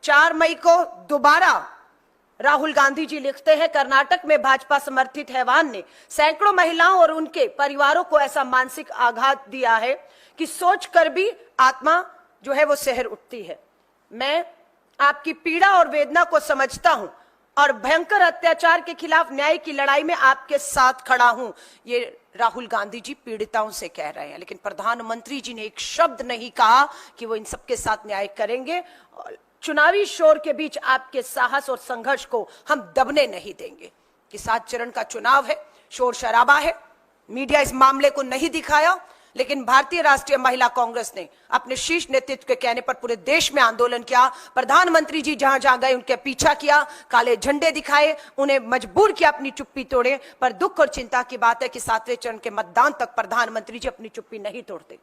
4 मई को दोबारा राहुल गांधी जी लिखते हैं, कर्नाटक में भाजपा समर्थित हैवान ने सैकड़ों महिलाओं और उनके परिवारों को ऐसा मानसिक आघात दिया है कि सोचकर भी आत्मा जो है वो सहर उठती है। मैं आपकी पीड़ा और वेदना को समझता हूं और भयंकर अत्याचार के खिलाफ न्याय की लड़ाई में आपके साथ खड़ा हूं। ये राहुल गांधी जी पीड़िताओं से कह रहे हैं, लेकिन प्रधानमंत्री जी ने एक शब्द नहीं कहा कि वो इन सबके साथ न्याय करेंगे। चुनावी शोर के बीच आपके साहस और संघर्ष को हम दबने नहीं देंगे कि 7 चरण का चुनाव है, शोर शराबा है, मीडिया इस मामले को नहीं दिखाया, लेकिन भारतीय राष्ट्रीय महिला कांग्रेस ने अपने शीर्ष नेतृत्व के कहने पर पूरे देश में आंदोलन किया। प्रधानमंत्री जी जहां जहां गए उनके पीछा किया, काले झंडे दिखाए, उन्हें मजबूर किया अपनी चुप्पी तोड़े। पर दुख और चिंता की बात है कि 7वें चरण के मतदान तक प्रधानमंत्री जी अपनी चुप्पी नहीं तोड़ते।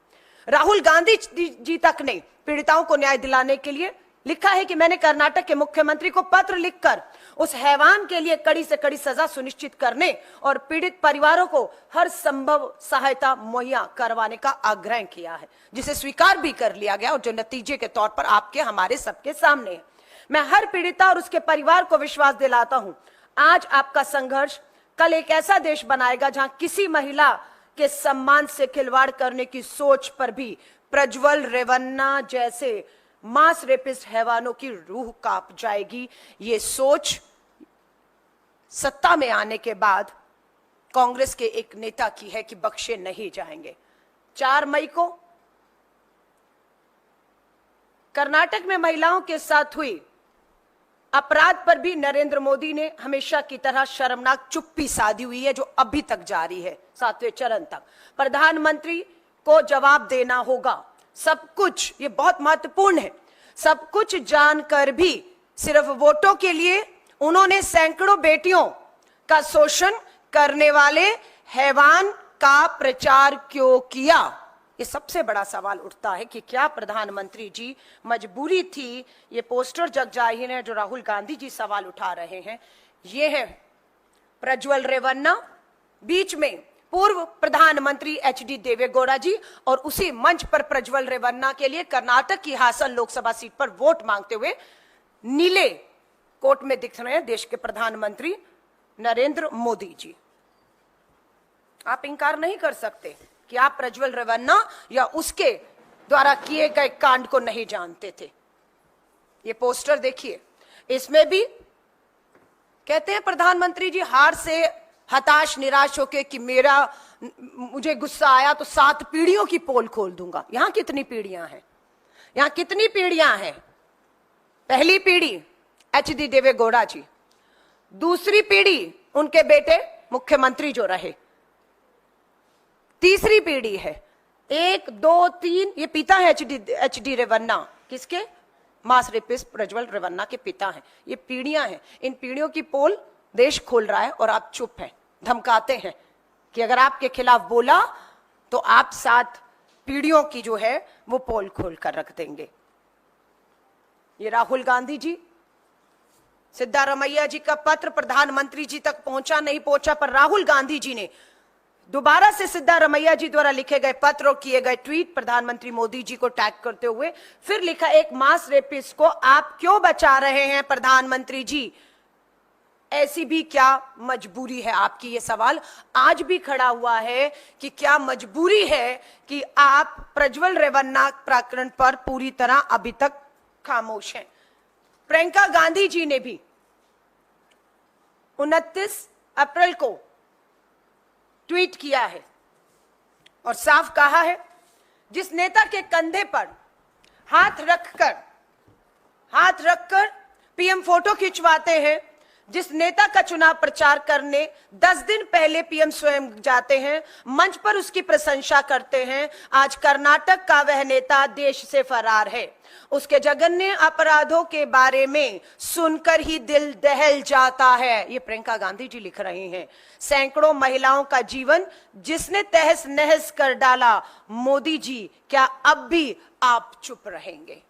राहुल गांधी जी तक ने पीड़िताओं को न्याय दिलाने के लिए लिखा है कि मैंने कर्नाटक के मुख्यमंत्री को पत्र लिखकर उस हैवान के लिए कड़ी से कड़ी सजा सुनिश्चित करने और पीड़ित परिवारों को हर संभव सहायता मुहैया करवाने का आग्रह किया है, जिसे स्वीकार भी कर लिया गया और जो नतीजे के तौर पर आपके हमारे सबके सामने है। मैं हर पीड़िता और उसके परिवार को विश्वास दिलाता हूं, आज आपका संघर्ष कल एक ऐसा देश बनाएगा जहां किसी महिला के सम्मान से खिलवाड़ करने की सोच पर भी प्रज्वल रेवन्ना जैसे मास रेपिस्ट हैवानों की रूह कांप जाएगी। ये सोच सत्ता में आने के बाद कांग्रेस के एक नेता की है कि बख्शे नहीं जाएंगे। 4 मई को कर्नाटक में महिलाओं के साथ हुई अपराध पर भी नरेंद्र मोदी ने हमेशा की तरह शर्मनाक चुप्पी साधी हुई है, जो अभी तक जारी है 7वें चरण तक। प्रधानमंत्री को जवाब देना होगा। सब कुछ, ये बहुत महत्वपूर्ण है, सब कुछ जानकर भी सिर्फ वोटों के लिए उन्होंने सैकड़ों बेटियों का शोषण करने वाले हैवान का प्रचार क्यों किया? ये सबसे बड़ा सवाल उठता है कि क्या प्रधानमंत्री जी मजबूरी थी? ये पोस्टर जग जाहिर है जो राहुल गांधी जी सवाल उठा रहे हैं। ये है प्रज्वल रेवन्ना, बीच में पूर्व प्रधानमंत्री एचडी देवेगौड़ा जी, और उसी मंच पर प्रज्वल रेवन्ना के लिए कर्नाटक की हासन लोकसभा सीट पर वोट मांगते हुए नीले कोट में दिख रहे हैं देश के प्रधानमंत्री नरेंद्र मोदी जी। आप इंकार नहीं कर सकते कि आप प्रज्वल रेवन्ना या उसके द्वारा किए गए कांड को नहीं जानते थे। ये पोस्टर देखिए, इसमें भी कहते हैं प्रधानमंत्री जी हार से हताश निराश होके कि मुझे गुस्सा आया तो 7 पीढ़ियों की पोल खोल दूंगा। यहां कितनी पीढ़ियां हैं? यहां कितनी पीढ़ियां हैं? पहली पीढ़ी एचडी देवेगौड़ा जी, दूसरी पीढ़ी उनके बेटे मुख्यमंत्री जो रहे, तीसरी पीढ़ी है 1 2 3, ये पिता है एचडी रेवन्ना, किसके? मास रेपिस्ट प्रज्वल रेवन्ना के पिता हैं। ये पीढ़ियां हैं, इन पीढ़ियों की पोल देश खोल रहा है और आप चुप हैं, धमकाते हैं कि अगर आपके खिलाफ बोला तो आप 7 पीढ़ियों की जो है वो पोल खोल कर रख देंगे। ये राहुल गांधी जी, सिद्धारमैया जी का पत्र प्रधानमंत्री जी तक पहुंचा नहीं पहुंचा, पर राहुल गांधी जी ने दोबारा से सिद्धारमैया जी द्वारा लिखे गए पत्र और किए गए ट्वीट प्रधानमंत्री मोदी जी को टैग करते हुए फिर लिखा, एक मास रेपिस्ट को आप क्यों बचा रहे हैं प्रधानमंत्री जी? ऐसी भी क्या मजबूरी है आपकी? ये सवाल आज भी खड़ा हुआ है कि क्या मजबूरी है कि आप प्रज्वल रेवन्ना प्रकरण पर पूरी तरह अभी तक खामोश हैं। प्रियंका गांधी जी ने भी 29 अप्रैल को ट्वीट किया है और साफ कहा है, जिस नेता के कंधे पर हाथ रखकर पीएम फोटो खिंचवाते हैं, जिस नेता का चुनाव प्रचार करने 10 दिन पहले पीएम स्वयं जाते हैं, मंच पर उसकी प्रशंसा करते हैं, आज कर्नाटक का वह नेता देश से फरार है। उसके जघन्य अपराधों के बारे में सुनकर ही दिल दहल जाता है। ये प्रियंका गांधी जी लिख रही हैं। सैकड़ों महिलाओं का जीवन जिसने तहस नहस कर डाला, मोदी जी क्या अब भी आप चुप रहेंगे?